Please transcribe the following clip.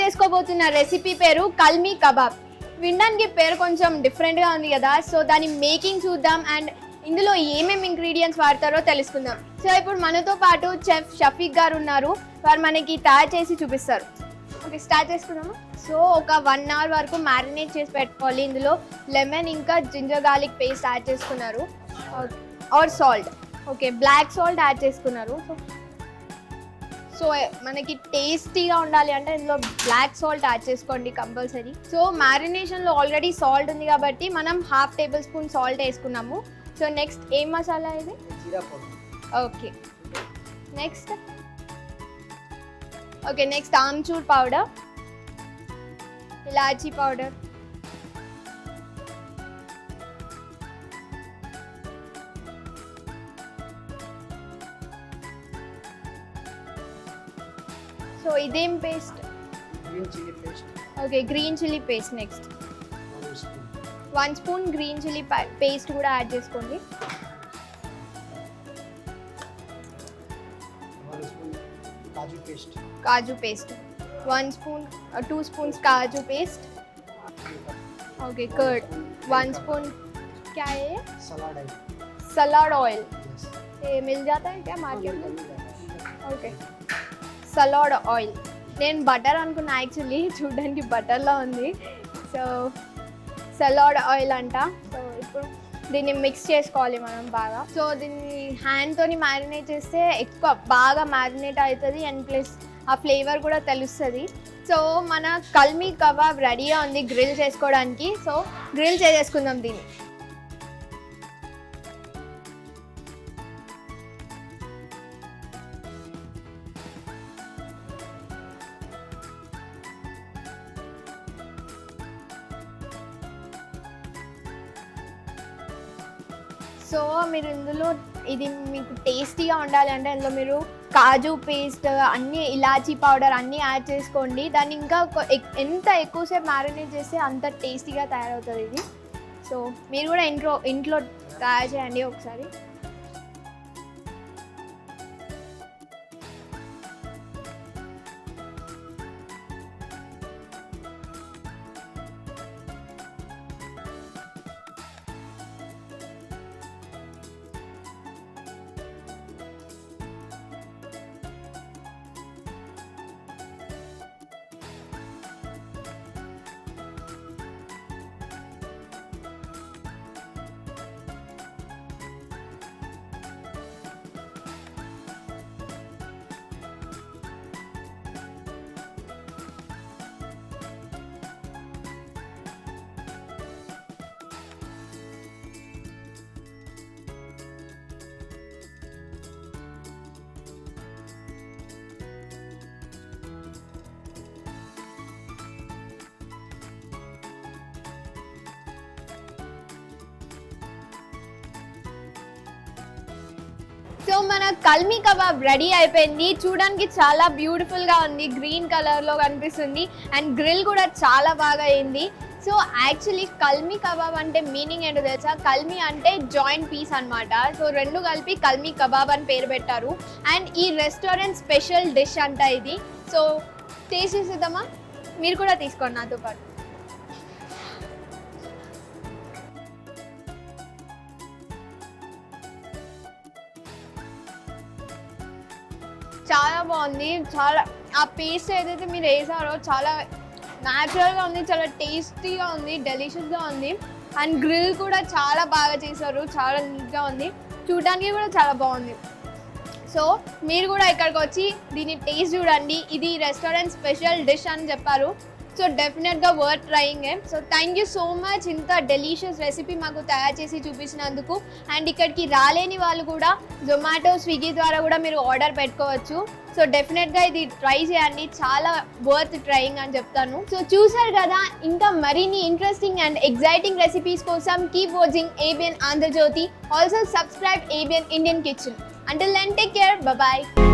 చేసుకోబోతున్న recipe పేరు kalmi kebab. వినడానికి పేరు కొంచెం డిఫరెంట్గా ఉంది కదా, సో దాని మేకింగ్ చూద్దాం అండ్ ఇందులో ఏమేమి ఇంగ్రీడియంట్స్ వాడతారో తెలుసుకుందాం. సో ఇప్పుడు మనతో పాటు చెఫ్ షఫీక్ గారు ఉన్నారు, వారు మనకి తయారు చేసి చూపిస్తారు. ఓకే, స్టార్ట్ చేసుకుందామా? సో ఒక 1 hour వరకు మ్యారినేట్ చేసి పెట్టుకోవాలి. ఇందులో లెమన్ ఇంకా జింజర్ గార్లిక్ పేస్ట్ యాడ్ చేసుకున్నారు or salt. Okay, black salt add చేసుకున్నారు. సో మనకి టేస్టీగా ఉండాలి అంటే ఇందులో బ్లాక్ సాల్ట్ యాడ్ చేసుకోండి కంపల్సరీ. సో మ్యారినేషన్లో ఆల్రెడీ సాల్ట్ ఉంది కాబట్టి మనం 1/2 tablespoon సాల్ట్ వేసుకున్నాము. సో నెక్స్ట్ ఏం మసాలా ఇది? Okay, next amchur powder, elaichi powder, so ఇదేం paste? Green chilli paste. Okay, green chilli paste. Next 1 spoon green chilli paste కూడా యాడ్ చేసుకోండి. 1 spoon కాజు paste. 2 spoons kaju paste. Okay, curd 1 spoon. क्या है ये? Salad oil. ये मिल जाता है क्या मार्केट में? Okay, salad oil. నేను బటర్ అనుకున్నా, యాక్చువల్లీ చూడడానికి బటర్లా ఉంది. సో సలాడ్ ఆయిల్ అంట. సో ఇప్పుడు దీన్ని మిక్స్ చేసుకోవాలి మనం బాగా. సో దీన్ని హ్యాండ్తోని మ్యారినేట్ చేస్తే ఎక్కువ బాగా మ్యారినేట్ అవుతుంది అండ్ ప్లస్ ఆ ఫ్లేవర్ కూడా తెలుస్తుంది. సో మన కల్మీ కబాబ్ రెడీగా ఉంది గ్రిల్ చేసుకోవడానికి. సో గ్రిల్ చేసేసుకుందాం దీన్ని. సో మీరు ఇందులో ఇది మీకు టేస్టీగా ఉండాలి అంటే ఇందులో మీరు కాజు పేస్ట్, అన్నీ ఇలాచీ పౌడర్ అన్నీ యాడ్ చేసుకోండి. దాన్ని ఇంకా ఎంత ఎక్కువసేపు మ్యారినేట్ చేస్తే అంత టేస్టీగా తయారవుతుంది ఇది. సో మీరు కూడా ఇంట్లో తయారు చేయండి ఒకసారి. సో మన కల్మీ కబాబ్ రెడీ అయిపోయింది. చూడడానికి చాలా బ్యూటిఫుల్గా ఉంది, గ్రీన్ కలర్లో కనిపిస్తుంది అండ్ గ్రిల్ కూడా చాలా బాగా అయింది. సో యాక్చువల్లీ కల్మీ కబాబ్ అంటే మీనింగ్ ఏంటో తెలుసా? కల్మీ అంటే జాయింట్ పీస్ అనమాట. సో రెండు కలిపి కల్మీ కబాబ్ అని పేరు పెట్టారు అండ్ ఈ రెస్టారెంట్ స్పెషల్ డిష్ అంట ఇది. సో టేస్ట్ చేసేద్దామా? మీరు కూడా తీసుకోండి నాతో పాటు. చాలా బాగుంది. చాలా ఆ పేస్ట్ ఏదైతే మీరు వేసారో చాలా న్యాచురల్గా ఉంది, చాలా టేస్టీగా ఉంది, డెలిషియస్గా ఉంది అండ్ గ్రిల్ కూడా చాలా బాగా చేశారు, చాలా నీట్గా ఉంది, చూడడానికి కూడా చాలా బాగుంది. సో మీరు కూడా ఇక్కడికి వచ్చి దీని టేస్ట్ చూడండి. ఇది రెస్టారెంట్ స్పెషల్ డిష్ అని చెప్పారు. సో డెఫినెట్గా worth trying. So thank you so much ఇంత డెలిషియస్ రెసిపీ మాకు తయారు చేసి చూపించినందుకు. అండ్ ఇక్కడికి రాలేని వాళ్ళు కూడా జొమాటో, స్విగ్గీ ద్వారా కూడా మీరు ఆర్డర్ పెట్టుకోవచ్చు. సో డెఫినెట్గా ఇది ట్రై చేయండి, చాలా వర్త్ ట్రయింగ్ అని చెప్తాను. సో చూసారు కదా, ఇంకా మరిన్ని ఇంట్రెస్టింగ్ అండ్ ఎగ్జైటింగ్ రెసిపీస్ కోసం keep watching ABN Andhra Jyothi. Also subscribe ABN Indian Kitchen. Until then, take care. Bye-bye.